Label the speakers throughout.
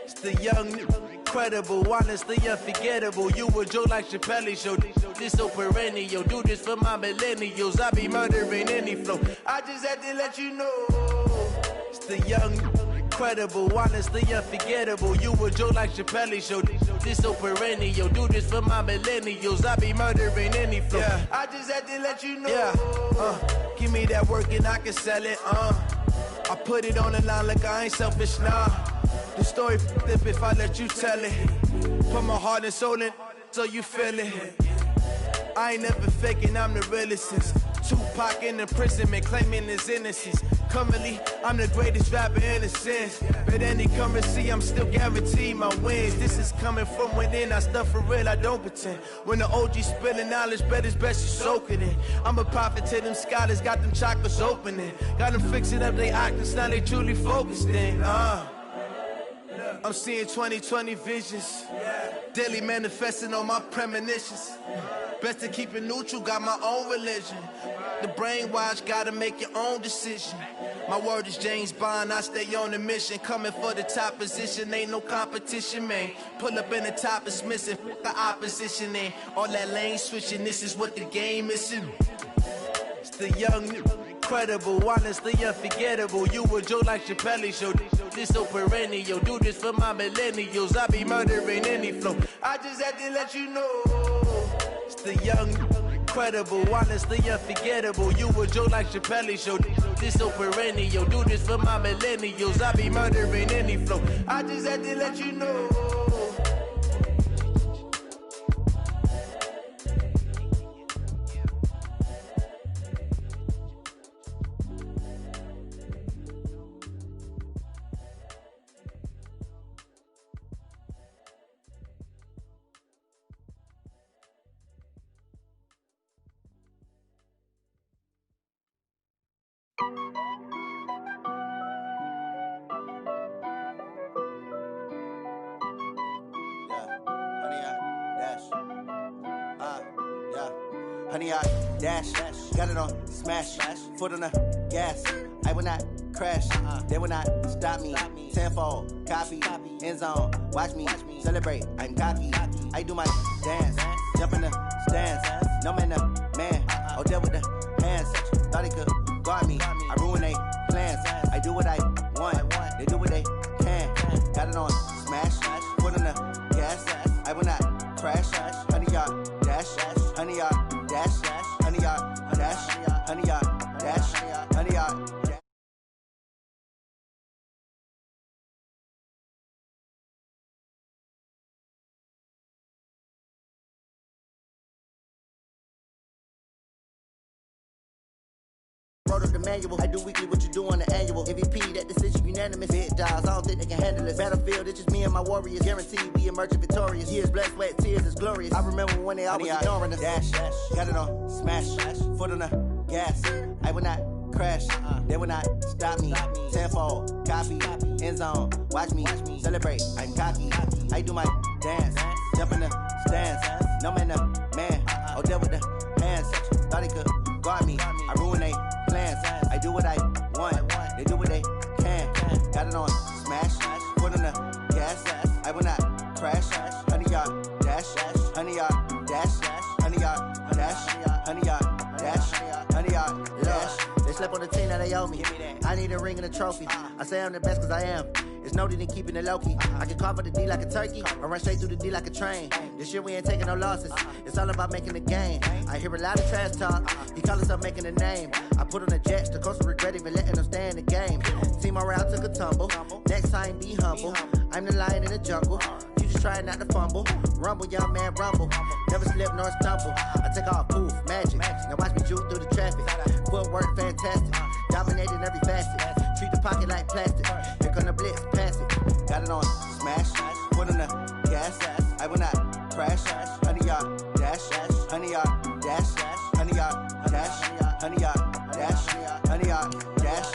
Speaker 1: It's the young, incredible, honestly unforgettable. You a Joe like Chappelle show. This so perennial. Do this for my millennials. I be murdering any flow. I just had to let you know. It's the young, incredible, honestly unforgettable. You a Joe like Chappelle show. This so perennial. Do this for my millennials. I be murdering any flow. Yeah. I just had to let you know. Yeah. Give me that work and I can sell it. I put it on the line like I ain't selfish, nah. The story flip if I let you tell it. Put my heart and soul in so you feel it. I ain't never faking, I'm the realest since Tupac in imprisonment, claiming his innocence. Currently, I'm the greatest rapper in a sense. But any currency, I'm still guaranteed my wins. This is coming from within, I stuff for real, I don't pretend. When the OG spilling knowledge, bet it's best you soak it in. I'm a prophet to them scholars, got them chakras opening. Got them fixing up they octaves, now they truly focused in. I'm seeing 2020 visions. Daily manifesting on my premonitions. Best to keep it neutral, got my own religion. The brainwash, gotta make your own decision. My word is James Bond, I stay on the mission. Coming for the top position, ain't no competition, man. Pull up in the top, it's missing, the opposition ain't. All that lane switching, this is what the game is. It's the young, incredible, honestly unforgettable. You a Joe like Chappelle show. This so perennial. Do this for my millennials. I be murdering any flow. I just had to let you know. It's the young, incredible, honestly unforgettable. You a Joe like Chappelle show. This so perennial. Do this for my millennials. I be murdering any flow. I just had to let you know.
Speaker 2: Honey, I dash, got it on smash, foot on the gas. I will not crash, they will not stop me. Tenfold, copy, end zone, watch me celebrate. I'm cocky, I do my dance, jump in the stands. No man, the man, oh deal with the hands. Thought he could guard me, I ruin they plans. I do what I want, they do what they can. Got it on smash, foot on the gas. I will not crash, honey, y'all dash, honey, y'all dash, honey, y'all dash, honey, y'all dash, honey, y'all dash. Wrote up the manual. I do weekly what you do on the annual. MVP, that decision unanimous. Big dogs, I don't think they can handle it. Battlefield, it's just me and my warriors. Guaranteed we emerging victorious. Years, blood, sweat, tears is glorious. I remember when they always ignoring us. Dash, got it on smash, foot on the gas. I will not crash, they will not stop me. Tenfold, copy, end zone, watch me celebrate. I'm cocky, I do my dance, jump in the stands. No man, the man, oh deal with the hands. Thought he could guard me, I ruin they plans. I do what I want, they do what they can. Got it on smash, foot on the gas. I will not crash, honey, y'all dash, honey, y'all dash, honey, y'all dash, honey, y'all dash, honey, y'all dash. They slept on the team that they owe me. I need a ring and a trophy. I say I'm the best cause I am. It's no need in keeping it low-key. I can carve up the D like a turkey or run straight through the D like a train. This year we ain't taking no losses. It's all about making the game. I hear a lot of trash talk. He call himself making a name. I put on the Jets. The coach will regret even letting them stay in the game. Team morale took a tumble. Next time be humble. I'm the lion in the jungle. You just trying not to fumble. Rumble, young man, rumble. Never slip nor stumble. I take off, poof, magic. Now watch me juke through the traffic. Footwork fantastic. Dominating every facet. Treat the pocket like plastic. Here come the blitz, pass it. Got it on smash, foot on the gas. I will not crash, honey, y'all dash, honey, y'all dash, honey, y'all dash, honey, y'all dash, honey, y'all dash.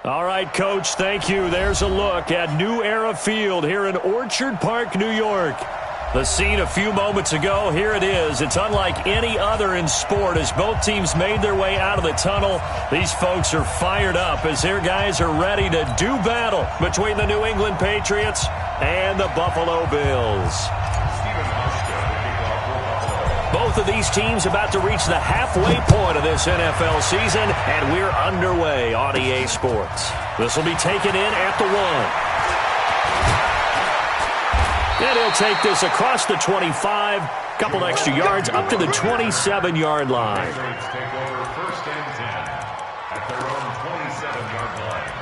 Speaker 3: All right, Coach, thank you. There's a look at New Era Field here in Orchard Park, New York. The scene a few moments ago, here it is. It's unlike any other in sport as both teams made their way out of the tunnel. These folks are fired up as their guys are ready to do battle between the New England Patriots and the Buffalo Bills. Both of these teams about to reach the halfway point of this NFL season, and we're underway on EA Sports. This will be taken in at the 1. And he'll take this across the 25, couple extra yards up to the 27-yard line.
Speaker 4: Take over 1st and 10 at their own 27-yard line.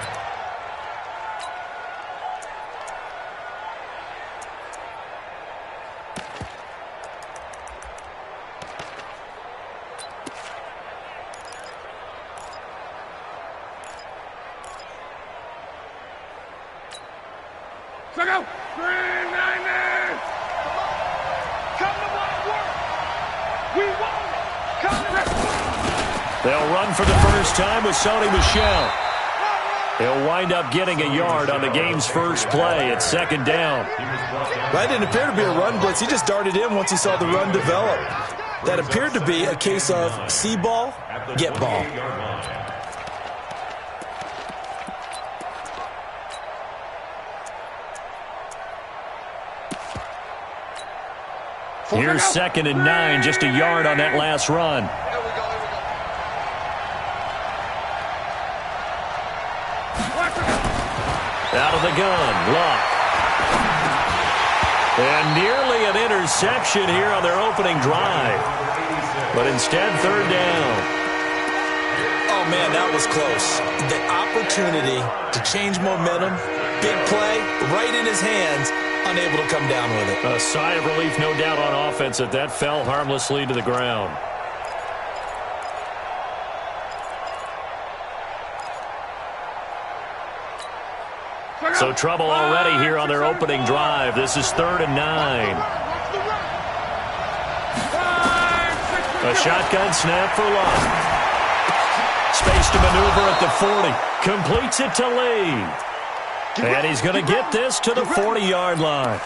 Speaker 5: Check out! Green Niners! Come to work! We won! Come to work!
Speaker 3: They'll run for the first time with Sony Michel. He'll wind up getting a yard on the game's first play at 2nd down.
Speaker 6: That didn't appear to be a run blitz. He just darted in once he saw the run develop. That appeared to be a case of see ball, get ball.
Speaker 3: Here's 2nd and 9, just a yard on that last run. Out of the gun, Luck. And nearly an interception here on their opening drive. But instead, 3rd down.
Speaker 6: Oh, man, that was close. The opportunity to change momentum, big play, right in his hands, unable to come down with it.
Speaker 3: A sigh of relief, no doubt, on offense that fell harmlessly to the ground. So trouble already here on their opening drive. This is 3rd and 9. A shotgun snap for Luck. Space to maneuver at the 40. Completes it to Lee. And he's going to get this to the 40-yard line.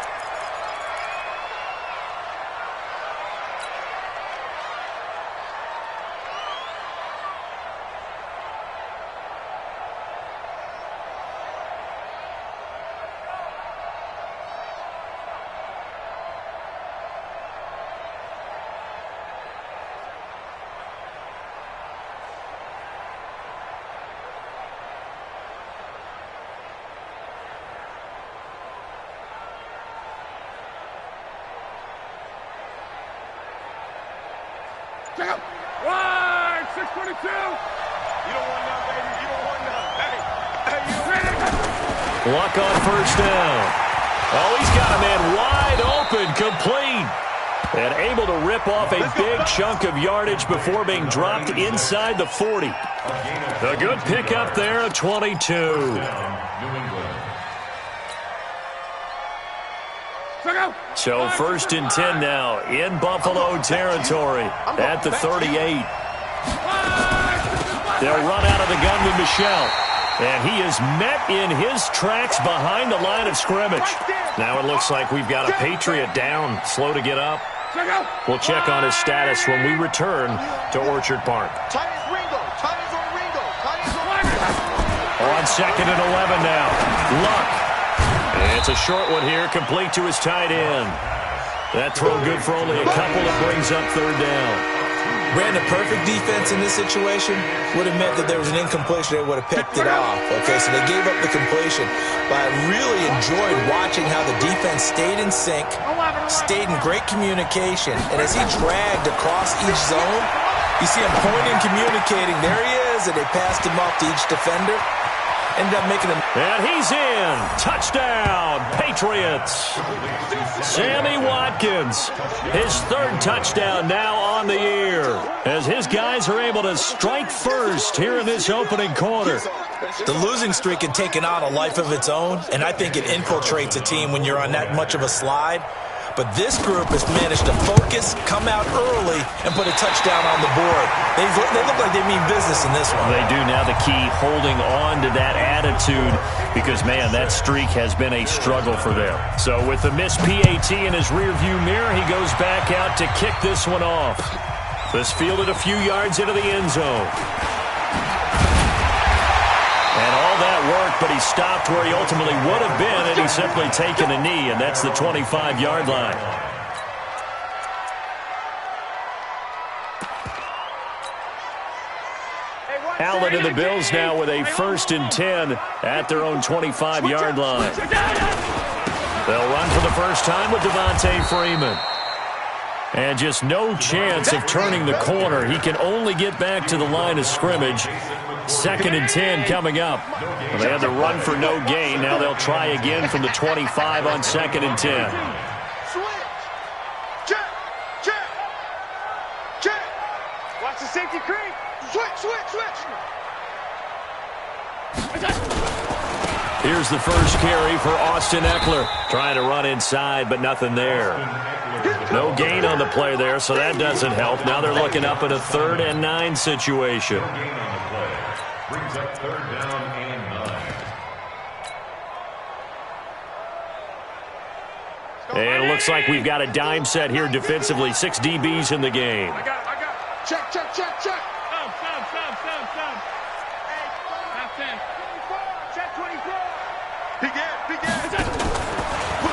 Speaker 5: Check out! Right! 622! You don't want none, baby. You don't want none. Hey, you ready?
Speaker 3: Luck on 1st down. Oh, he's got a man wide open, complete. And able to rip off a big chunk of yardage before being dropped inside the 40. A good pickup there at 22. So 1st and 10 now in Buffalo territory at the 38. They'll run out of the gun with Michel. And he is met in his tracks behind the line of scrimmage. Now it looks like we've got a Patriot down, slow to get up. We'll check on his status when we return to Orchard Park. On 2nd and 11 now. Luck. It's a short one here, complete to his tight end. That throw good for only a couple that brings up 3rd down.
Speaker 6: Brandon, perfect defense in this situation would have meant that there was an incompletion. They would have picked it off. Okay, so they gave up the completion. But I really enjoyed watching how the defense stayed in sync, stayed in great communication. And as he dragged across each zone, you see him pointing, communicating. There he is, and they passed him off to each defender. Ended up making him.
Speaker 3: And he's in. Touchdown, Patriots. Sammy Watkins, his 3rd touchdown now on the year, as his guys are able to strike first here in this opening quarter.
Speaker 6: The losing streak had taken on a life of its own, and I think it infiltrates a team when you're on that much of a slide. But this group has managed to focus, come out early, and put a touchdown on the board. They look like they mean business in this one.
Speaker 3: They do. Now the key, holding on to that attitude, because, man, that streak has been a struggle for them. So with the missed PAT in his rearview mirror, he goes back out to kick this one off. This fielded a few yards into the end zone. And all that work, but he stopped where he ultimately would have been, and he's simply taken a knee, and that's the 25-yard line. Allen and the Bills now with a 1st and 10 at their own 25-yard line. They'll run for the first time with Devontae Freeman. And just no chance of turning the corner. He can only get back to the line of scrimmage. 2nd and 10 coming up. Well, they had to run for no gain. Now they'll try again from the 25 on 2nd and 10.
Speaker 5: Check. Watch the safety creep. Switch.
Speaker 3: Here's the first carry for Austin Eckler. Trying to run inside, but nothing there. No gain on the play there, so that doesn't help. Now they're looking up at a 3rd and 9 situation.
Speaker 4: Brings up 3rd down and 9.
Speaker 3: And it looks like we've got a dime set here defensively. 6 DBs in the game.
Speaker 5: I got. Check. Stop. Hey, stop 10. Check 24. Big air.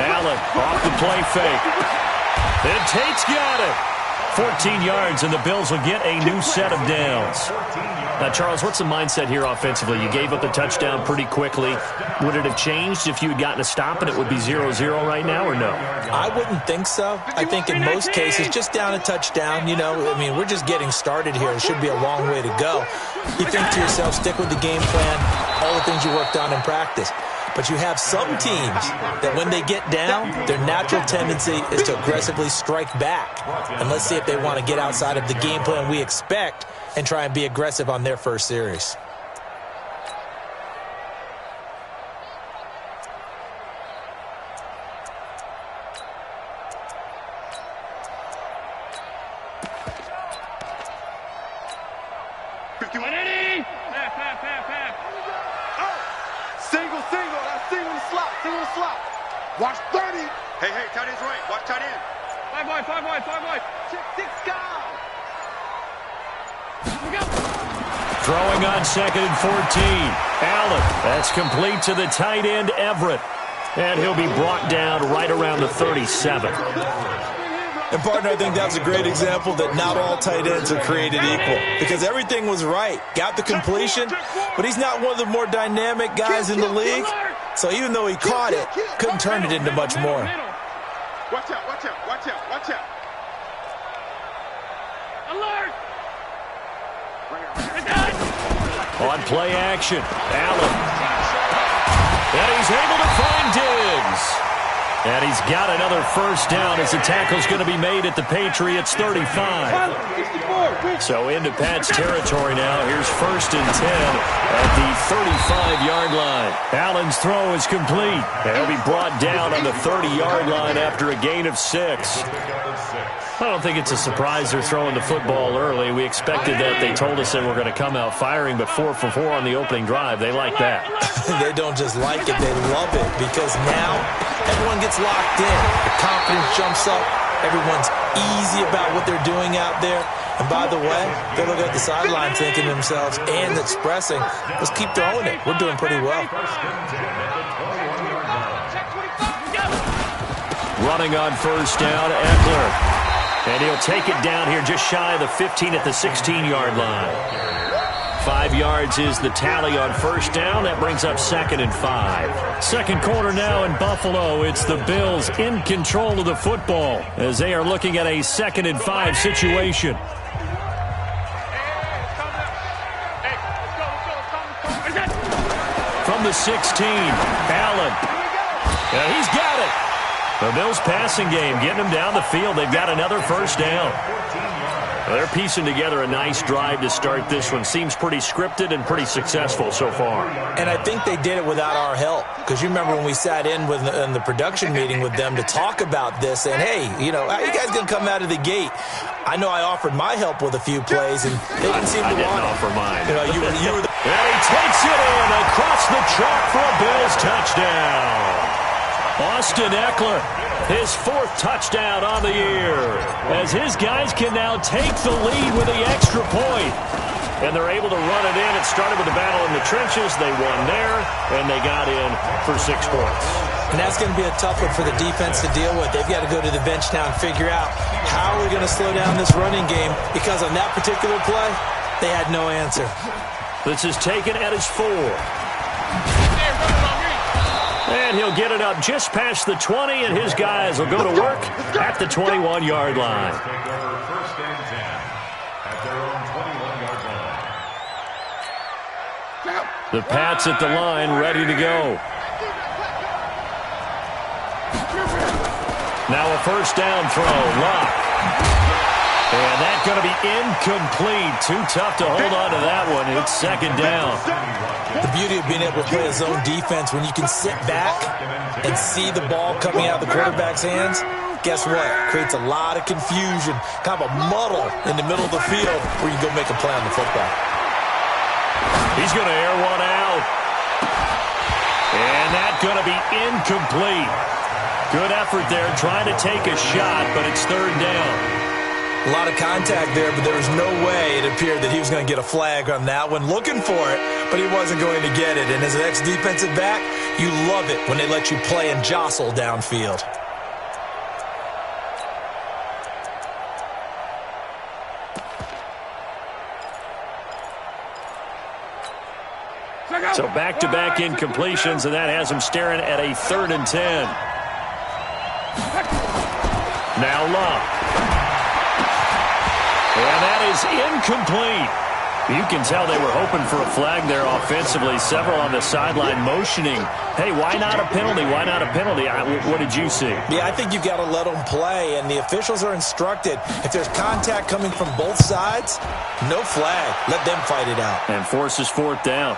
Speaker 3: Allen off the play fake. And Tate's got it. 14 yards, and the Bills will get a new set of downs. Now, Charles, what's the mindset here offensively? You gave up the touchdown pretty quickly. Would it have changed if you had gotten a stop and it would be 0-0 right now, or no?
Speaker 6: I wouldn't think so. I think in most cases, just down a touchdown, we're just getting started here. It should be a long way to go. You think to yourself, stick with the game plan, all the things you worked on in practice. But you have some teams that when they get down, their natural tendency is to aggressively strike back. And let's see if they want to get outside of the game plan we expect and try and be aggressive on their first series.
Speaker 5: Slot. Watch 30. Hey, tight end's right. Watch tight end. 5 wide. Six guy.
Speaker 3: Throwing on 2nd and 14. Allen. That's complete to the tight end, Everett. And he'll be brought down right around the 37.
Speaker 6: And, partner, I think that was a great example that not all tight ends are created equal. Because everything was right. Got the completion, but he's not one of the more dynamic guys in the league. So even though he caught it, couldn't turn it into much more.
Speaker 5: Watch out. Alert!
Speaker 3: On play action, Allen. And he's able to find Diggs. And he's got another first down as the tackle's going to be made at the Patriots' 35. So into Pat's territory now. Here's 1st and 10 at the 35-yard line. Allen's throw is complete. And he'll be brought down on the 30-yard line after a gain of 6. I don't think it's a surprise they're throwing the football early. We expected that. They told us they were going to come out firing, but 4 for 4 on the opening drive. They like that.
Speaker 6: They don't just like it, they love it, because now everyone gets locked in. The confidence jumps up. Everyone's easy about what they're doing out there. And by the way, they look at the sideline thinking to themselves and expressing, let's keep throwing it. We're doing pretty well.
Speaker 3: Running on first down, Eckler. And he'll take it down here just shy of the 15 at the 16-yard line. 5 yards is the tally on first down. That brings up 2nd and 5. Second quarter now in Buffalo. It's the Bills in control of the football as they are looking at a 2nd and 5 situation. From the 16, Allen. And he's got it. The Bills passing game getting them down the field. They've got another first down. They're piecing together a nice drive to start this one. Seems pretty scripted and pretty successful so far.
Speaker 6: And I think they did it without our help. Because you remember when we sat in the production meeting with them to talk about this, and hey, you know, how you guys going to come out of the gate? I know I offered my help with a few plays, and they didn't seem to want it.
Speaker 3: I didn't offer mine.
Speaker 6: You know, you were the
Speaker 3: and he takes it in across the track for a Bills touchdown. Austin Eckler, his 4th touchdown on the year, as his guys can now take the lead with the extra point. And they're able to run it in. It started with a battle in the trenches. They won there, and they got in for 6 points.
Speaker 6: And that's going to be a tough one for the defense to deal with. They've got to go to the bench now and figure out how we're going to slow down this running game, because on that particular play, they had no answer.
Speaker 3: This is taken at his 4. And he'll get it up just past the 20, and his guys will go to work at the 21-yard line.
Speaker 4: Take over 1st and 10 at their own 21-yard line.
Speaker 3: The Pats at the line, ready to go. Now a 1st down throw, Locke. And that's going to be incomplete. Too tough to hold on to that one. It's 2nd down.
Speaker 6: The beauty of being able to play a zone defense, when you can sit back and see the ball coming out of the quarterback's hands, guess what? Creates a lot of confusion, kind of a muddle in the middle of the field where you go make a play on the football.
Speaker 3: He's going to air one out. And that's going to be incomplete. Good effort there, trying to take a shot, but it's 3rd down.
Speaker 6: A lot of contact there, but there was no way it appeared that he was going to get a flag on that one. Looking for it, but he wasn't going to get it. And as an ex-defensive back, you love it when they let you play and jostle downfield.
Speaker 3: So back-to-back incompletions, and that has him staring at a 3rd and 10. Now Love. And that is incomplete. You can tell they were hoping for a flag there offensively. Several on the sideline motioning. Hey, why not a penalty? Why not a penalty? What did you see?
Speaker 6: Yeah, I think you've got to let them play, and the officials are instructed. If there's contact coming from both sides, no flag. Let them fight it out.
Speaker 3: And forces 4th down.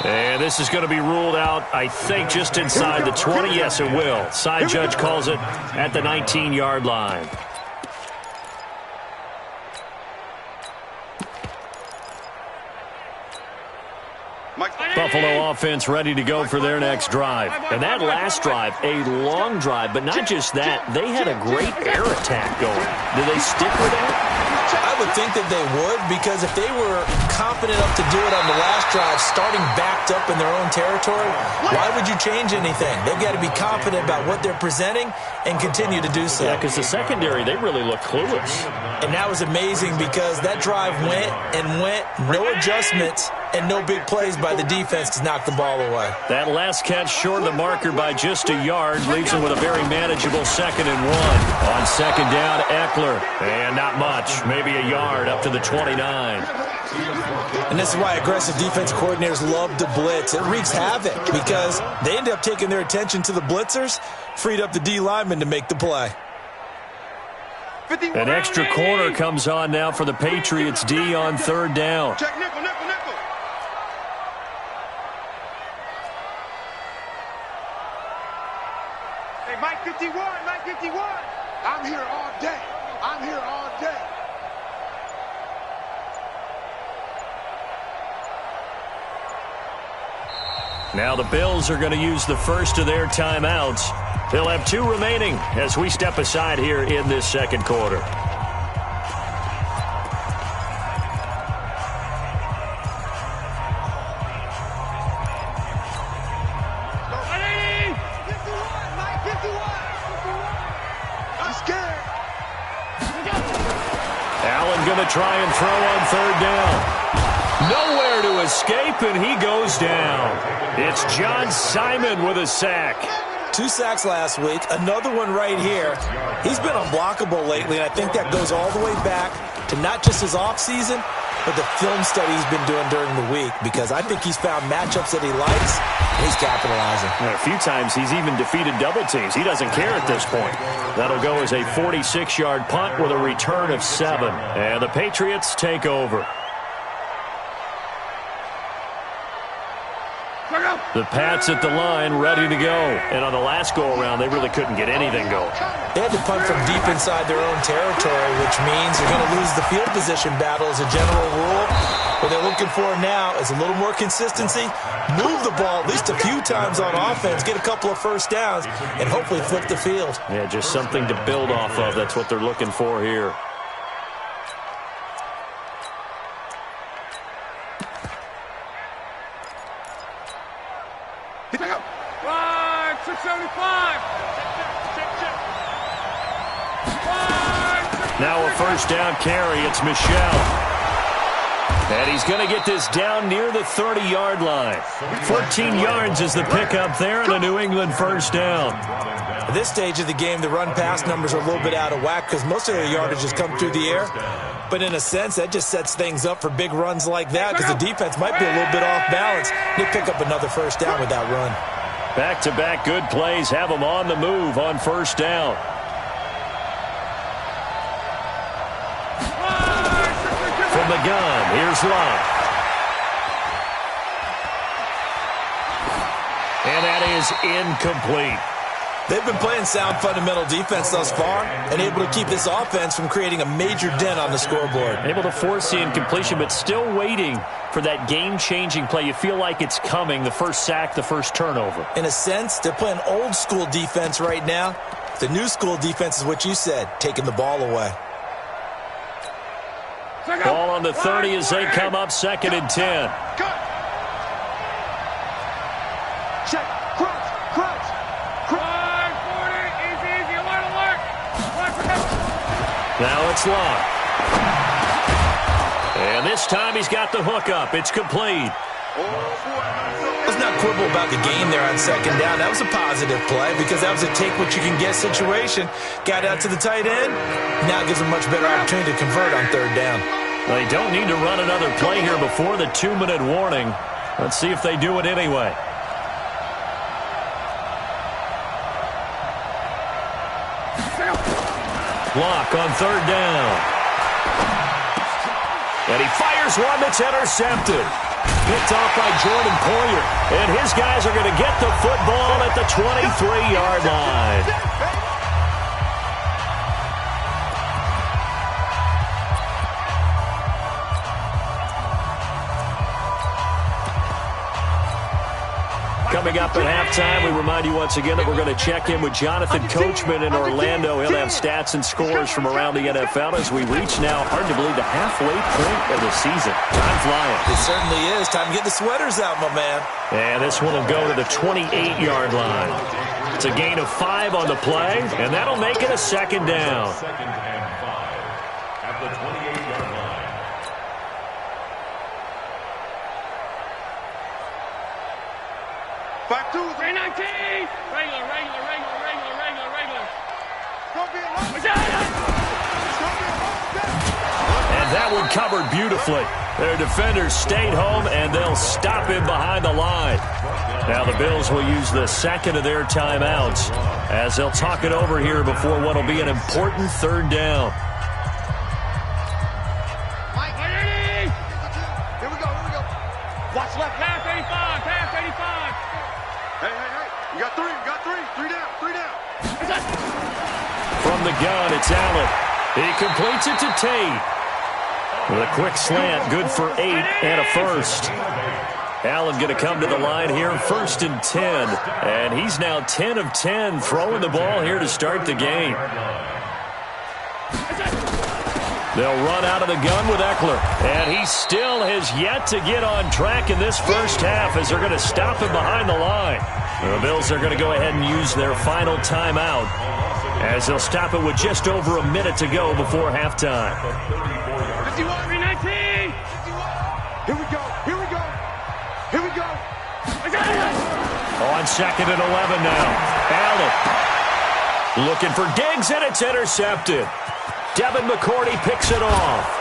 Speaker 3: And this is going to be ruled out, I think, just inside the 20. Yes, it will. Side judge calls it at the 19-yard line. Buffalo offense ready to go for their next drive. And that last drive, a long drive, but not just that. They had a great air attack going. Do they stick with that?
Speaker 6: I would think that they would, because if they were confident enough to do it on the last drive, starting backed up in their own territory, why would you change anything? They've got to be confident about what they're presenting and continue to do so.
Speaker 3: Yeah, because the secondary, they really look clueless.
Speaker 6: And that was amazing, because that drive went and went, no adjustments, and no big plays by the defense to knock the ball away.
Speaker 3: That last catch short of the marker by just a yard leaves him with a very manageable 2nd and 1. On 2nd down, Eckler. And not much, maybe a yard up to the 29.
Speaker 6: And this is why aggressive defense coordinators love to blitz. It wreaks havoc, because they end up taking their attention to the blitzers, freed up the D lineman to make the play.
Speaker 3: An extra corner comes on now for the Patriots D on 3rd down.
Speaker 5: Check nickel, nickel, nickel. Hey, Mike 51, Mike 51. I'm here all day. I'm here all day.
Speaker 3: Now the Bills are going to use the first of their timeouts. They'll have 2 remaining as we step aside here in this 2nd quarter. Allen going to try and throw on 3rd down. Nowhere to escape, and he goes down. It's John Simon with a sack.
Speaker 6: 2 sacks last week, another one right here. He's been unblockable lately, and I think that goes all the way back to not just his offseason, but the film study he's been doing during the week, because I think he's found matchups that he likes, and he's capitalizing.
Speaker 3: A few times he's even defeated double teams. He doesn't care at this point. That'll go as a 46-yard punt with a return of 7. And the Patriots take over. The Pats at the line, ready to go. And on the last go-around, they really couldn't get anything going.
Speaker 6: They had to punt from deep inside their own territory, which means they're going to lose the field position battle as a general rule. What they're looking for now is a little more consistency, move the ball at least a few times on offense, get a couple of first downs, and hopefully flip the field.
Speaker 3: Yeah, just something to build off of. That's what they're looking for here. Now a first down carry. It's Michel. And he's going to get this down near the 30-yard line. 14 yards is the pickup there, and a New England first down.
Speaker 6: At this stage of the game, the run-pass numbers are a little bit out of whack because most of their yardage has come through the air. But in a sense, that just sets things up for big runs like that because the defense might be a little bit off balance. They pick up another first down with that run.
Speaker 3: Back-to-back good plays have them on the move on first down. From the gun, here's Locke. And that is incomplete.
Speaker 6: They've been playing sound fundamental defense thus far and able to keep this offense from creating a major dent on the scoreboard.
Speaker 3: Able to force the incompletion, but still waiting for that game-changing play. You feel like it's coming, the first sack, the first turnover.
Speaker 6: In a sense, they're playing old-school defense right now. The new-school defense is what you said, taking the ball away.
Speaker 3: Ball on the 30 as they come up 2nd and 10.
Speaker 5: Check. Crunch. 540. Easy. Alert.
Speaker 3: Now it's Locke. And this time he's got the hook up. It's complete.
Speaker 6: Let's not quibble about the game there on 2nd down. That was a positive play because that was a take-what-you-can-get situation. Got out to the tight end. Now gives them much better opportunity to convert on 3rd down.
Speaker 3: They don't need to run another play here before the 2-minute warning. Let's see if they do it anyway. Locke on 3rd down. And he fires one that's intercepted. Picked off by Jordan Poyer. And his guys are going to get the football at the 23-yard line. Coming up at halftime, we remind you once again that we're going to check in with Jonathan Coachman in Orlando. He'll have stats and scores from around the NFL as we reach now, hard to believe, the halfway point of the season. Time flying.
Speaker 6: It certainly is. Time to get the sweaters out, my man.
Speaker 3: And this one will go to the 28-yard line. It's a gain of 5 on the play, and that'll make it a 2nd down.
Speaker 4: 2nd and 5 at the 28-yard line.
Speaker 5: Back to 319. Regular.
Speaker 3: And that one covered beautifully. Their defenders stayed home, and they'll stop him behind the line. Now the Bills will use the 2nd of their timeouts as they'll talk it over here before what will be an important 3rd down.
Speaker 5: Here we go. Watch left. Pass 85. Hey. You got three. Three down.
Speaker 3: From the gun, it's Allen. He completes it to Tate. With a quick slant, good for 8 and a first. Allen going to come to the line here, 1st and 10. And he's now 10 of 10 throwing the ball here to start the game. They'll run out of the gun with Eckler. And he still has yet to get on track in this first half as they're going to stop him behind the line. The Bills are going to go ahead and use their final timeout as they'll stop it with just over a minute to go before halftime.
Speaker 5: 51, 319. Here we go.
Speaker 3: On 2nd and 11 now. Allen looking for Diggs, and it's intercepted. Devin McCourty picks it off.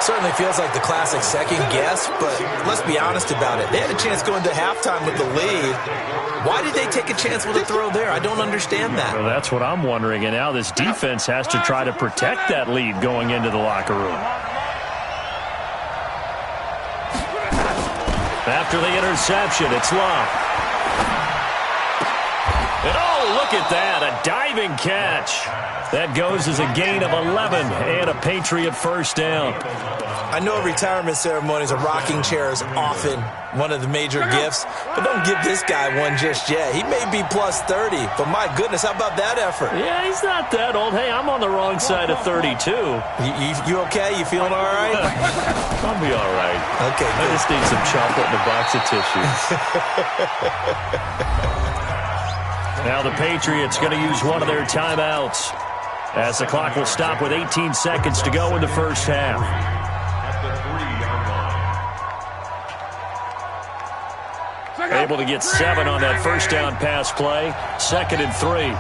Speaker 6: Certainly feels like the classic second guess, but let's be honest about it. They had a chance going to halftime with the lead. Why did they take a chance with a throw there? I don't understand that.
Speaker 3: Well, that's what I'm wondering, and now this defense has to try to protect that lead going into the locker room. After the interception, it's Love. And oh, look at that, a diving catch. That goes as a gain of 11 and a Patriot first down.
Speaker 6: I know retirement ceremonies, a rocking chair is often one of the major gifts, but don't give this guy one just yet. He may be plus 30, but my goodness, how about that effort?
Speaker 3: Yeah, he's not that old. Hey, I'm on the wrong side of 32.
Speaker 6: You okay? You feeling all right?
Speaker 3: I'll be all right.
Speaker 6: Okay,
Speaker 3: I just need some chocolate and a box of tissues. Now the Patriots going to use one of their timeouts, as the clock will stop with 18 seconds to go in the first half. Able to get 7 on that first down pass play. 2nd and 3.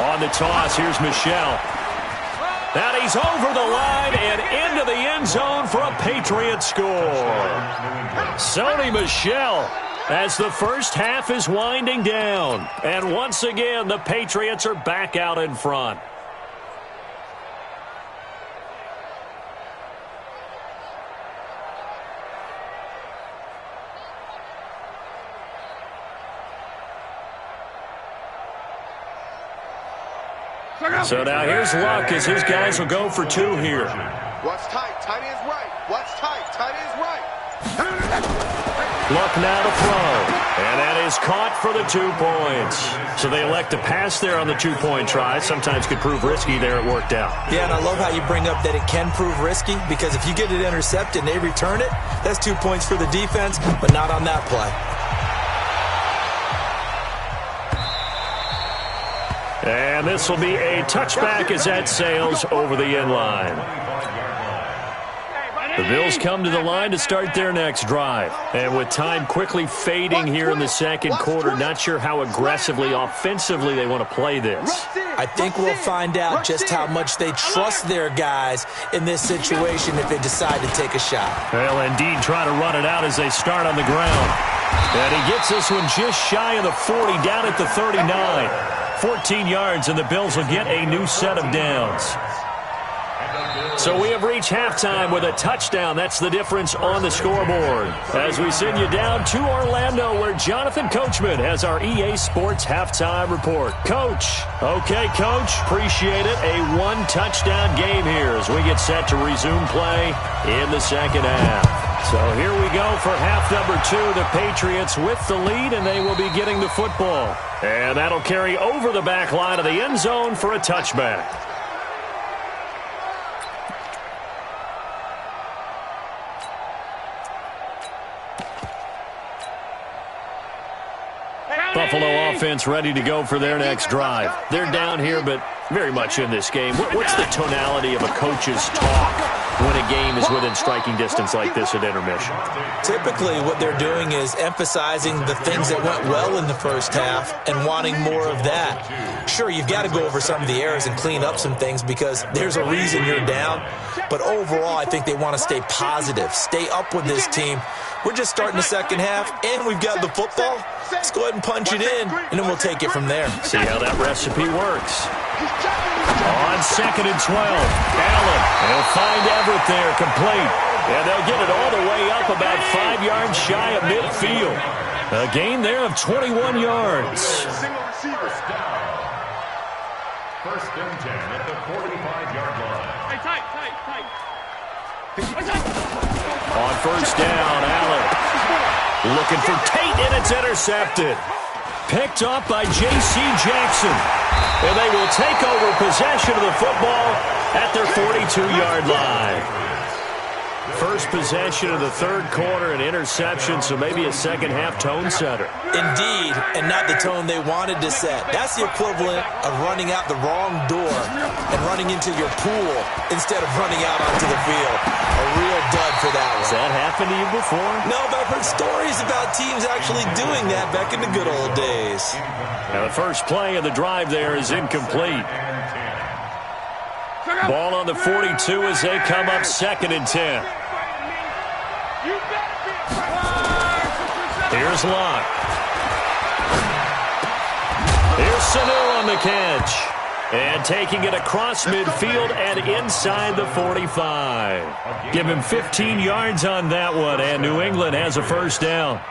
Speaker 3: On the toss, here's Michel. And he's over the line and into the end zone for a Patriot score. Sony Michel, as the first half is winding down. And once again, the Patriots are back out in front. So now here's Luck as his guys will go for 2 here.
Speaker 5: What's tight? Tight is right. What's tight? Tight is right.
Speaker 3: Luck now to throw. And that is caught for the 2 points. So they elect to pass there on the 2-point try. Sometimes could prove risky there. It worked out.
Speaker 6: Yeah, and I love how you bring up that it can prove risky, because if you get it intercepted and they return it, that's 2 points for the defense, but not on that play.
Speaker 3: And this will be a touchback as that sails over the end line. The Bills come to the line to start their next drive. And with time quickly fading here in the second quarter, not sure how aggressively, offensively they want to play this.
Speaker 6: I think we'll find out just how much they trust their guys in this situation if they decide to take a shot.
Speaker 3: Well, indeed, try to run it out as they start on the ground. And he gets this one just shy of the 40, down at the 39. 14 yards, and the Bills will get a new set of downs. So we have reached halftime with a touchdown. That's the difference on the scoreboard. As we send you down to Orlando, where Jonathan Coachman has our EA Sports halftime report. Coach. Okay, Coach. Appreciate it. A 1-touchdown game here as we get set to resume play in the second half. So here we go for half number 2. The Patriots with the lead, and they will be getting the football. And that'll carry over the back line of the end zone for a touchback. Buffalo offense ready to go for their next drive. They're down here, but very much in this game. What's the tonality of a coach's talk when a game is within striking distance like this at intermission?
Speaker 6: Typically, what they're doing is emphasizing the things that went well in the first half and wanting more of that. Sure, you've got to go over some of the errors and clean up some things because there's a reason you're down. But overall, I think they want to stay positive, stay up with this team. We're just starting the second half, and we've got the football. Let's go ahead and punch it in, and then we'll take it from there.
Speaker 3: See how that recipe works. On 2nd and 12, Allen will find Everett there, complete. And they'll get it all the way up about 5 yards shy of midfield. A gain there of 21 yards.
Speaker 4: First and 10 at the 45-yard line.
Speaker 5: Hey, tight.
Speaker 3: On first down, Allen looking for Tate, and it's intercepted. Picked off by J.C. Jackson. And they will take over possession of the football at their 42-yard line. First possession of the third quarter, an interception, so maybe a second-half tone setter.
Speaker 6: Indeed, and not the tone they wanted to set. That's the equivalent of running out the wrong door and running into your pool instead of running out onto the field. A real dud for that one.
Speaker 3: Has that happened to you before?
Speaker 6: No, but I've heard stories about teams actually doing that back in the good old days.
Speaker 3: Now the first play of the drive there is incomplete. Ball on the 42 as they come up 2nd and 10. Here's Locke. Here's Sanu on the catch. And taking it across midfield and inside the 45. Give him 15 yards on that one, and New England has a first down.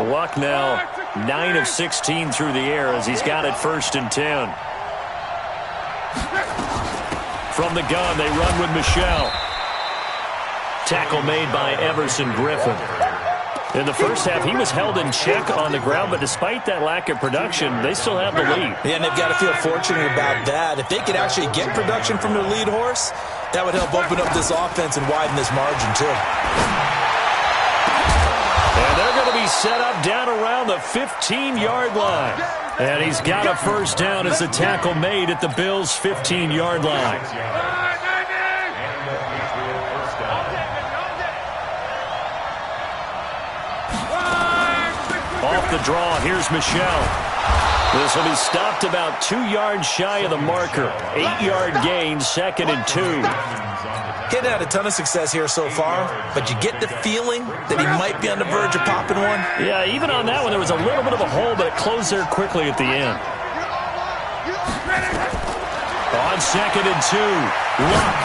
Speaker 3: Luck now 9 of 16 through the air as he's got it 1st and 10. From the gun, they run with Michelle. Tackle made by Everson Griffin. In the first half, he was held in check on the ground, but despite that lack of production, they still have the lead.
Speaker 6: Yeah, and they've got to feel fortunate about that. If they could actually get production from their lead horse, that would help open up this offense and widen this margin, too.
Speaker 3: And they're going to be set up down around the 15-yard line. And he's got a first down as the tackle made at the Bills' 15-yard line. Off the draw, here's Michelle. This will be stopped about 2 yards shy of the marker. 8-yard gain, 2nd and 2.
Speaker 6: He'd had a ton of success here so far, but you get the feeling that he might be on the verge of popping one.
Speaker 3: Yeah, even on that one, there was a little bit of a hole, but it closed there quickly at the end. On 2nd and 2, Luck.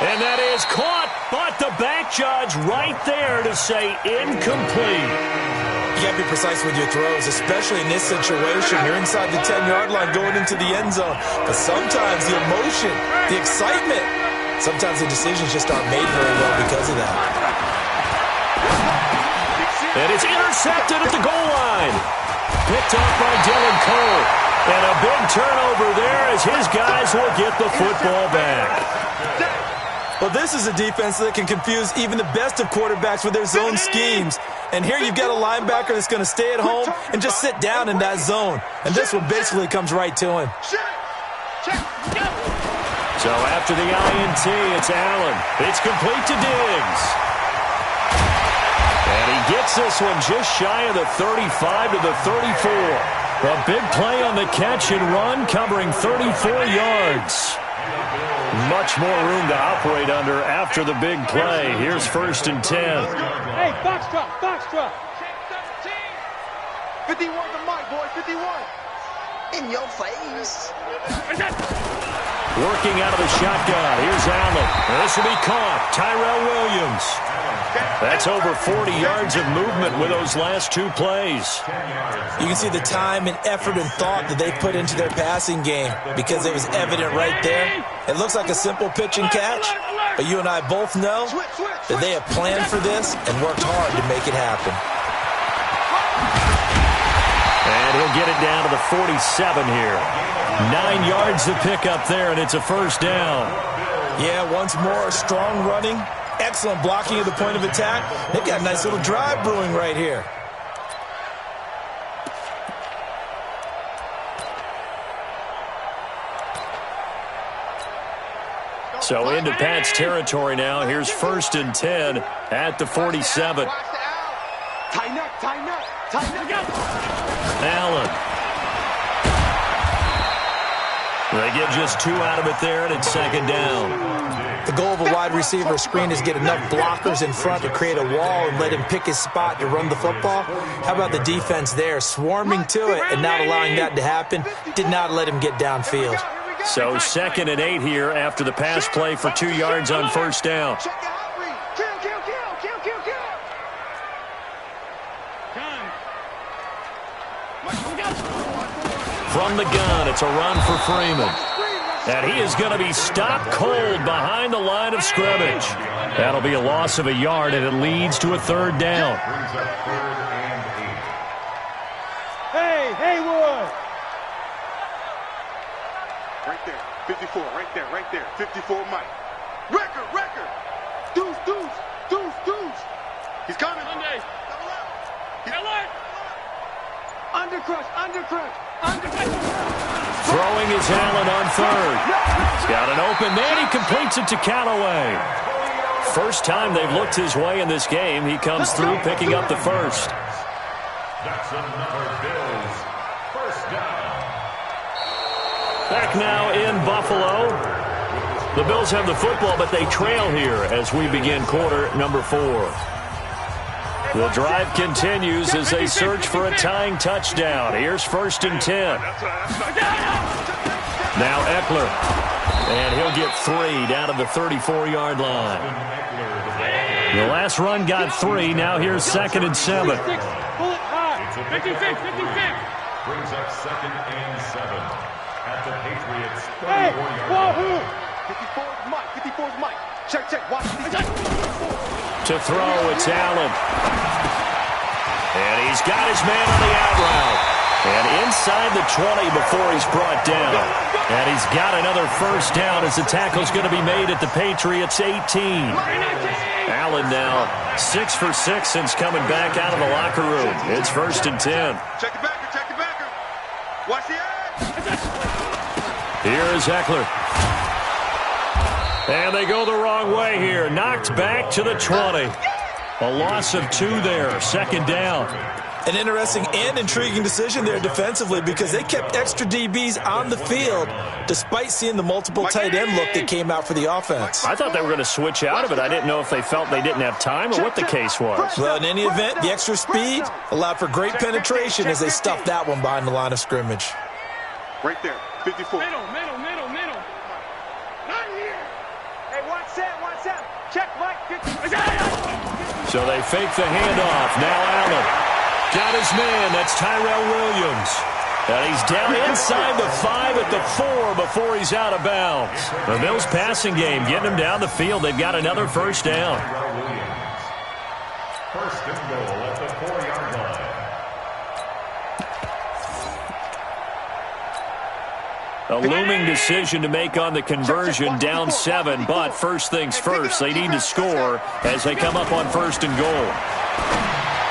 Speaker 3: And that is caught, but the back judge right there to say incomplete.
Speaker 6: You got to be precise with your throws, especially in this situation. You're inside the 10-yard line going into the end zone. But sometimes the emotion, the excitement, sometimes the decisions just aren't made very well because of that.
Speaker 3: And it's intercepted at the goal line. Picked off by Dylan Cole. And a big turnover there as his guys will get the football back.
Speaker 6: Well, this is a defense that can confuse even the best of quarterbacks with their zone schemes. And here you've got a linebacker that's going to stay at home and just sit down in that zone. And this one basically comes right to him.
Speaker 3: So after the INT, it's Allen. It's complete to Diggs. And he gets this one just shy of the 35 to the 34. A big play on the catch and run, covering 34 yards. Much more room to operate under after the big play. Here's 1st and 10.
Speaker 5: Hey, Foxtrot, Foxtrot. 51 the mic, boy, 51.
Speaker 2: In your face.
Speaker 3: Working out of the shotgun. Here's Allen. This will be caught. Tyrell Williams. That's over 40 yards of movement with those last 2 plays.
Speaker 6: You can see the time and effort and thought that they put into their passing game because it was evident right there. It looks like a simple pitch and catch, but you and I both know that they have planned for this and worked hard to make it happen.
Speaker 3: And he'll get it down to the 47 here. 9 yards to pick up there, and it's a first down.
Speaker 6: Yeah, once more, strong running. Excellent blocking at the point of attack. They've got a nice little drive brewing right here.
Speaker 3: So into Pat's territory now. Here's 1st and 10 at the 47.
Speaker 5: Tighten up, tighten up, tighten up.
Speaker 3: Allen. They get just 2 out of it there, and it's 2nd down.
Speaker 6: The goal of a wide receiver screen is get enough blockers in front to create a wall and let him pick his spot to run the football. How about the defense there, swarming to it and not allowing that to happen? Did not let him get downfield.
Speaker 3: So 2nd and 8 here after the pass play for 2 yards on 1st down. From the gun, it's a run for Freeman. And he is going to be stopped cold behind the line of scrimmage. That'll be a loss of a yard, and it leads to a 3rd down.
Speaker 5: Hey, Haywood. Right there. 54, right there, 54 Mike. Record. Deuce. He's coming. Monday. Double up. Undercrush.
Speaker 3: Throwing is Allen on third. He's got an open man. He completes it to Callaway. First time they've looked his way in this game. He comes through picking up the first.
Speaker 4: That's another Bills first down.
Speaker 3: Back now in Buffalo. The Bills have the football, but they trail here as we begin quarter number 4. The drive continues as they search for a tying touchdown. Here's 1st and 10. Now Eckler. And he'll get 3 down to the 34-yard line. The last run got 3. Now here's 2nd and 7.
Speaker 5: 56.
Speaker 4: Brings up 2nd and 7 at the Patriots 34-yard line.
Speaker 5: 54's Mike. Check. Watch.
Speaker 3: To throw, it's Allen. And he's got his man on the out route. And inside the 20 before he's brought down. And he's got another first down as the tackle's going to be made at the Patriots 18. Allen now 6 for 6 since coming back out of the locker room. It's 1st and 10.
Speaker 5: Check the backer. Watch the edge.
Speaker 3: Here is Eckler. And they go the wrong way here. Knocked back to the 20. A loss of 2 there. 2nd down.
Speaker 6: An interesting and intriguing decision there defensively because they kept extra DBs on the field despite seeing the multiple tight end look that came out for the offense.
Speaker 3: I thought they were going to switch out of it. I didn't know if they felt they didn't have time or what the case was.
Speaker 6: Well, in any event, the extra speed allowed for great penetration as they stuffed that one behind the line of scrimmage.
Speaker 5: Right there, 54.
Speaker 7: Middle. Not here. Hey, watch that. Check, Mike.
Speaker 3: So they fake the handoff. Now Allen. Got his man. That's Tyrell Williams. And he's down inside the 5 at the 4 before he's out of bounds. The Bills passing game getting him down the field. They've got another first down.
Speaker 4: First and goal at the 4-yard line.
Speaker 3: A looming decision to make on the conversion, down 7. But first things first, they need to score as they come up on 1st and goal.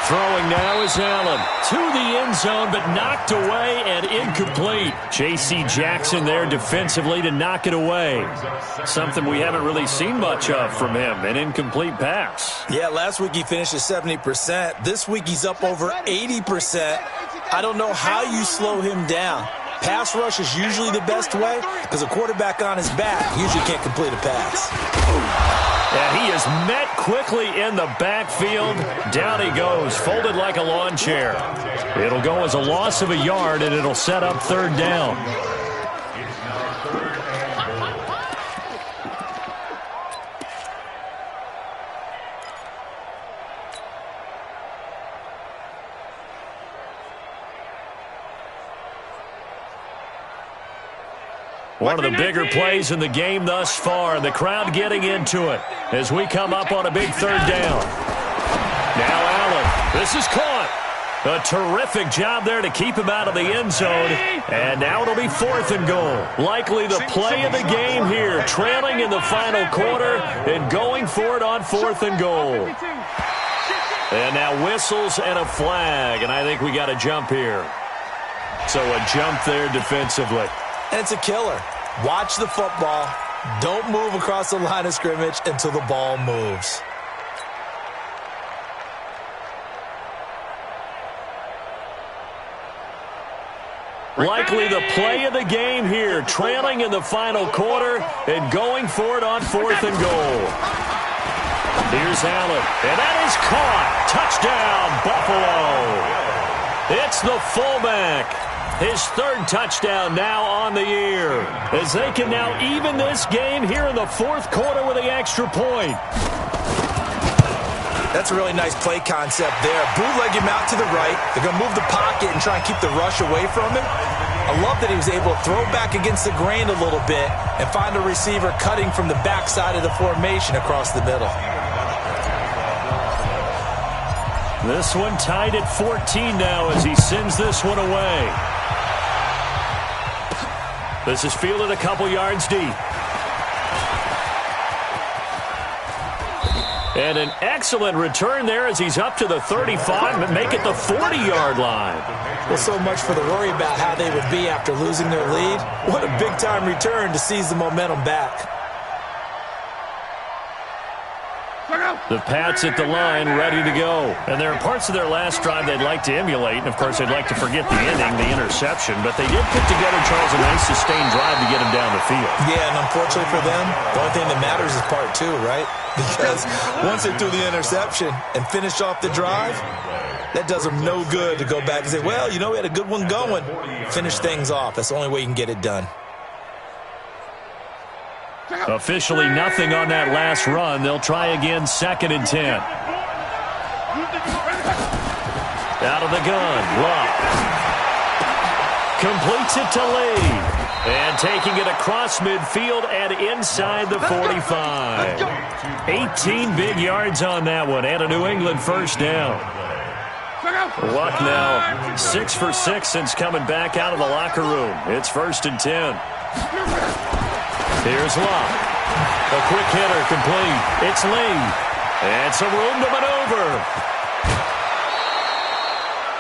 Speaker 3: Throwing now is Allen to the end zone, but knocked away and incomplete. J.C. Jackson there defensively to knock it away. Something we haven't really seen much of from him, an incomplete pass.
Speaker 6: Yeah, last week he finished at 70%. This week he's up over 80%. I don't know how you slow him down. Pass rush is usually the best way because a quarterback on his back usually can't complete a pass.
Speaker 3: And he is met quickly in the backfield. Down he goes, folded like a lawn chair. It'll go as a loss of a yard, and it'll set up 3rd down. One of the bigger plays in the game thus far. The crowd getting into it as we come up on a big 3rd down. Now Allen. This is caught. A terrific job there to keep him out of the end zone. And now it'll be 4th and goal. Likely the play of the game here. Trailing in the final quarter and going for it on 4th and goal. And now whistles and a flag. And I think we got a jump here. So a jump there defensively.
Speaker 6: And it's a killer. Watch the football. Don't move across the line of scrimmage until the ball moves.
Speaker 3: Likely the play of the game here. Trailing in the final quarter and going for it on 4th and goal. Here's Allen. And that is caught. Touchdown, Buffalo. It's the fullback. His 3rd touchdown now on the year. As they can now even this game here in the 4th quarter with the extra point.
Speaker 6: That's a really nice play concept there. Bootleg him out to the right. They're going to move the pocket and try and keep the rush away from him. I love that he was able to throw back against the grain a little bit and find a receiver cutting from the backside of the formation across the middle.
Speaker 3: This one tied at 14 now as he sends this one away. This is fielded a couple yards deep. And an excellent return there as he's up to the 35 and make it the 40-yard line.
Speaker 6: Well, so much for the worry about how they would be after losing their lead. What a big-time return to seize the momentum back.
Speaker 3: The Pats at the line, ready to go. And there are parts of their last drive they'd like to emulate, and, of course, they'd like to forget the ending, the interception. But they did put together, Charles, a nice sustained drive to get them down the field.
Speaker 6: Yeah, and unfortunately for them, the only thing that matters is part two, right? Because once they threw the interception and finished off the drive, that does them no good to go back and say, well, you know, we had a good one going. Finish things off. That's the only way you can get it done.
Speaker 3: Officially nothing on that last run. They'll try again, 2nd and 10. Out of the gun, Love. Completes it to Lee. And taking it across midfield and inside the 45. 18 big yards on that one and a New England first down. Luck now 6 for 6 since coming back out of the locker room. It's 1st and 10. Here's Luck. A quick hitter complete. It's Lee. And some room to maneuver.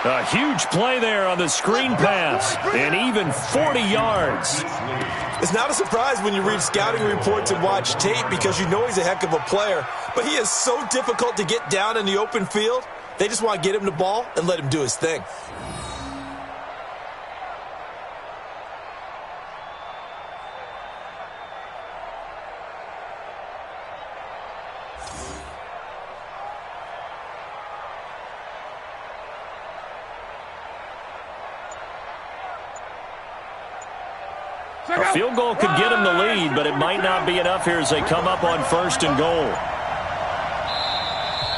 Speaker 3: A huge play there on the screen pass. And even 40 yards.
Speaker 6: It's not a surprise when you read scouting reports and watch tape because you know he's a heck of a player. But he is so difficult to get down in the open field. They just want to get him the ball and let him do his thing.
Speaker 3: A field goal could get them the lead, but it might not be enough here as they come up on 1st and goal.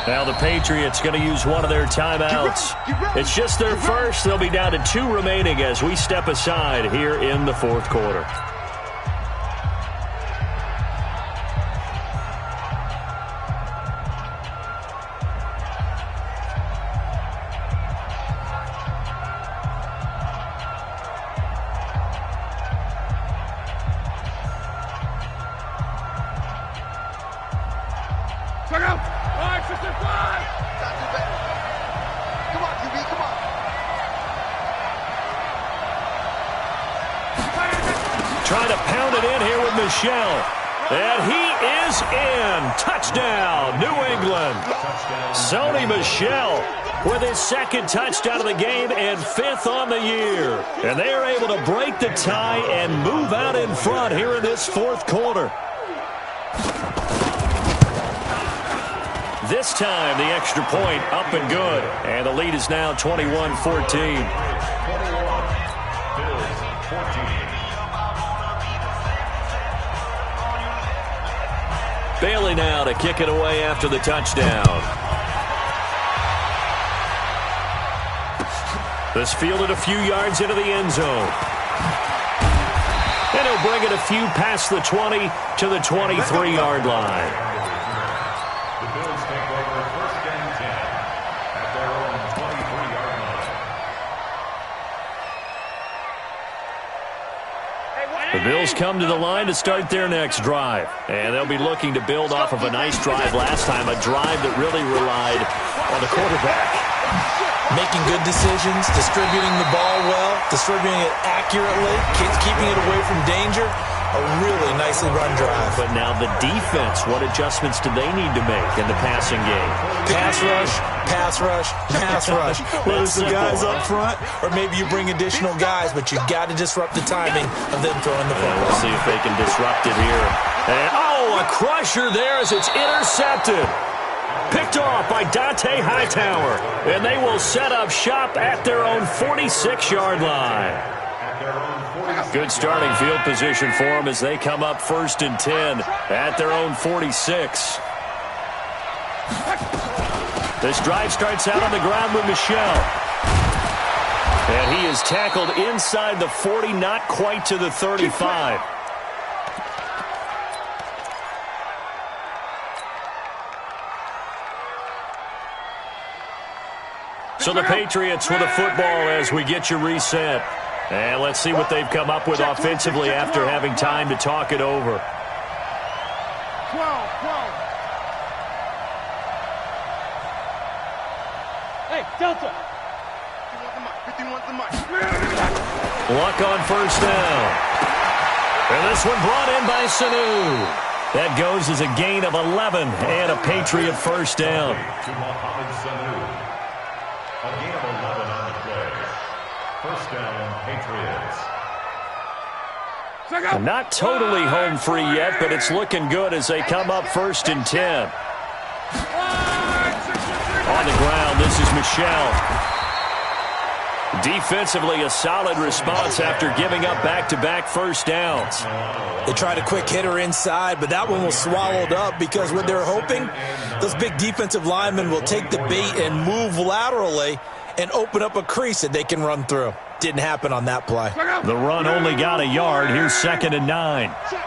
Speaker 3: Now the Patriots going to use one of their timeouts. It's just their first. They'll be down to 2 remaining as we step aside here in the 4th quarter. Trying to pound it in here with Michel. And he is in. Touchdown, New England. Sony Michel with his 2nd touchdown of the game and 5th on the year. And they are able to break the tie and move out in front here in this 4th quarter. This time, the extra point up and good. And the lead is now 21-14. Bailey now to kick it away after the touchdown. This fielded a few yards into the end zone. And he'll bring it a few past the 20 to the 23-yard line.
Speaker 4: The Bills take over 1st and 10 at their own 23-yard line.
Speaker 3: The Bills come to the line to start their next drive. And they'll be looking to build off of a nice drive last time, a drive that really relied on the quarterback.
Speaker 6: Making good decisions, distributing the ball well, distributing it accurately, keeping it away from danger. A really nicely run drive.
Speaker 3: But now the defense, what adjustments do they need to make in the passing game?
Speaker 6: Pass rush, pass rush, pass rush. Whether it's the guys up front or maybe you bring additional guys, but you got to disrupt the timing of them throwing the football.
Speaker 3: We'll see if they can disrupt it here. And, oh, a crusher there as it's intercepted. Picked off by Dante Hightower. And they will set up shop at their own 46-yard line. Good starting field position for them as they come up 1st and 10 at their own 46. This drive starts out on the ground with Michel. And he is tackled inside the 40, not quite to the 35. So the Patriots with a football as we get you reset. And let's see what they've come up with offensively after having time to talk it over.
Speaker 5: 12. Hey, Delta. 51's the mic.
Speaker 3: Luck on first down. And this one brought in by Sanu. That goes as a gain of 11 and a Patriot first down.
Speaker 4: To Mohamed Sanu. A gain of 11 on the play. First down, Patriots.
Speaker 3: Not totally home free yet, but it's looking good as they come up 1st and 10. On the ground, this is Michelle. Defensively, a solid response after giving up back-to-back first downs.
Speaker 6: They tried a quick hitter inside, but that one was swallowed up because what they're hoping, those big defensive linemen will take the bait and move laterally and open up a crease that they can run through. Didn't happen on that play.
Speaker 3: The run only got a yard. Here's 2nd and 9.
Speaker 5: Check.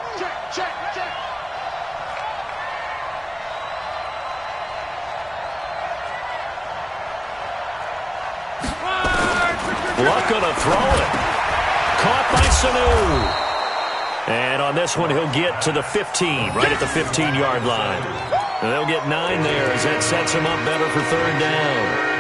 Speaker 3: Luck gonna throw it. Caught by Sanu. And on this one, he'll get to the 15, right at the 15-yard line. And they'll get 9 there as that sets him up better for 3rd down.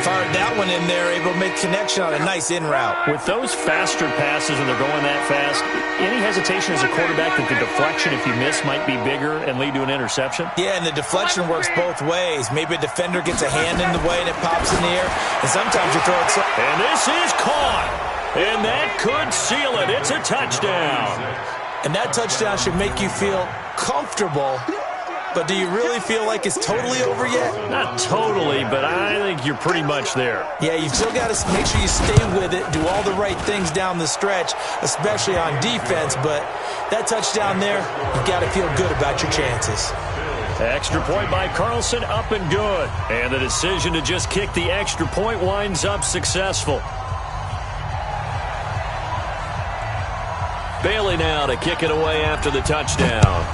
Speaker 6: Fired that one in there, able to make connection on a nice in route.
Speaker 3: With those faster passes when they're going that fast, any hesitation as a quarterback that the deflection, if you miss, might be bigger and lead to an interception?
Speaker 6: Yeah, and the deflection works both ways. Maybe a defender gets a hand in the way and it pops in the air, and sometimes you throw it so...
Speaker 3: And this is caught, and that could seal it. It's a touchdown.
Speaker 6: And that touchdown should make you feel comfortable. But do you really feel like it's totally over yet?
Speaker 3: Not totally, but I think you're pretty much there.
Speaker 6: Yeah, you've still got to make sure you stay with it, do all the right things down the stretch, especially on defense. But that touchdown there, you've got to feel good about your chances.
Speaker 3: Extra point by Carlson, up and good. And the decision to just kick the extra point winds up successful. Bailey now to kick it away after the touchdown.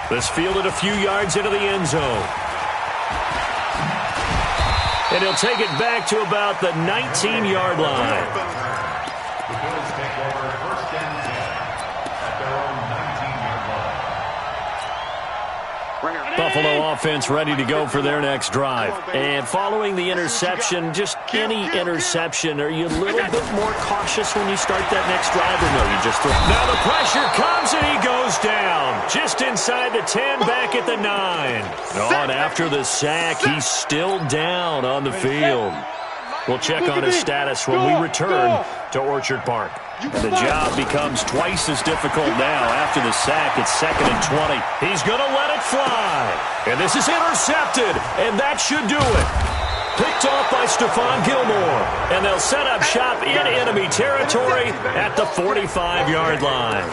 Speaker 3: This fielded a few yards into the end zone. And he'll take it back to about the 19-yard line.
Speaker 4: The Bills take over 1st and 10 at their own 19-yard line.
Speaker 3: Buffalo offense ready to go for their next drive. And following the interception, just any interception, are you a little bit more cautious when you start that next drive, or no, you just throw? Now the pressure comes and he goes down. Just inside the 10, back at the 9. And after the sack, he's still down on the field. We'll check on his status when we return to Orchard Park. And the job becomes twice as difficult now after the sack. It's 2nd and 20. He's going to let it fly. And this is intercepted, and that should do it. Picked off by Stephon Gilmore. And they'll set up shop in enemy territory at the 45-yard line.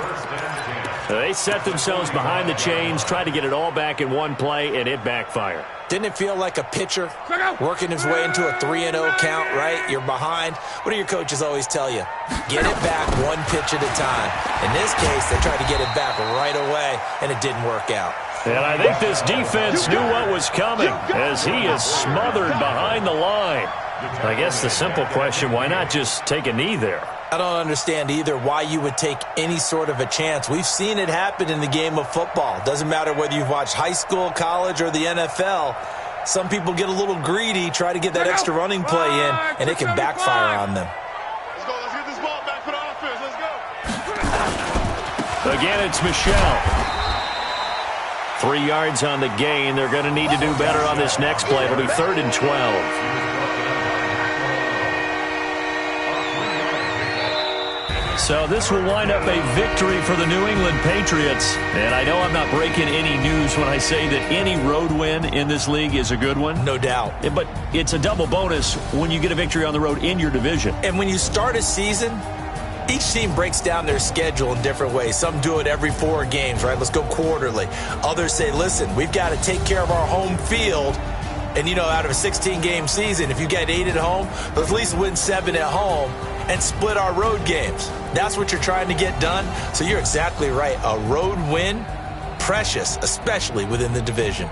Speaker 3: They set themselves behind the chains, tried to get it all back in one play, and it backfired.
Speaker 6: Didn't it feel like a pitcher working his way into a 3-0 count, right? You're behind. What do your coaches always tell you? Get it back one pitch at a time. In this case, they tried to get it back right away, and it didn't work out.
Speaker 3: And I think this defense knew what was coming as he is smothered behind the line. I guess the simple question, why not just take a knee there?
Speaker 6: I don't understand either why you would take any sort of a chance. We've seen it happen in the game of football. Doesn't matter whether you've watched high school, college, or the NFL. Some people get a little greedy, try to get that extra running play in, and it can backfire on them.
Speaker 5: Let's go. Let's get this ball back for the offense. Let's go.
Speaker 3: Again, it's Michelle. 3 yards on the gain. They're going to need to do better on this next play. It'll be 3rd and 12. So this will wind up a victory for the New England Patriots. And I know I'm not breaking any news when I say that any road win in this league is a good one.
Speaker 6: No doubt.
Speaker 3: But it's a double bonus when you get a victory on the road in your division.
Speaker 6: And when you start a season, each team breaks down their schedule in different ways. Some do it every 4 games, right? Let's go quarterly. Others say, listen, we've got to take care of our home field. And, you know, out of a 16-game season, if you get 8 at home, let's at least win 7 at home and split our road games. That's what you're trying to get done. So you're exactly right. A road win, precious, especially within the division.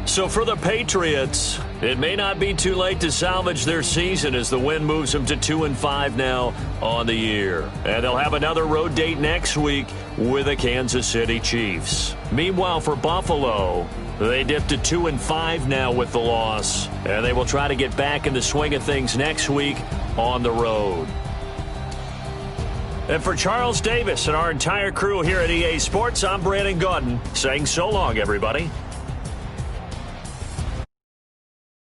Speaker 3: So for the Patriots, it may not be too late to salvage their season as the win moves them to 2-5 now on the year. And they'll have another road date next week with the Kansas City Chiefs. Meanwhile, for Buffalo, they dipped to 2-5 now with the loss, and they will try to get back in the swing of things next week on the road. And for Charles Davis and our entire crew here at EA Sports, I'm Brandon Gaudin saying so long, everybody.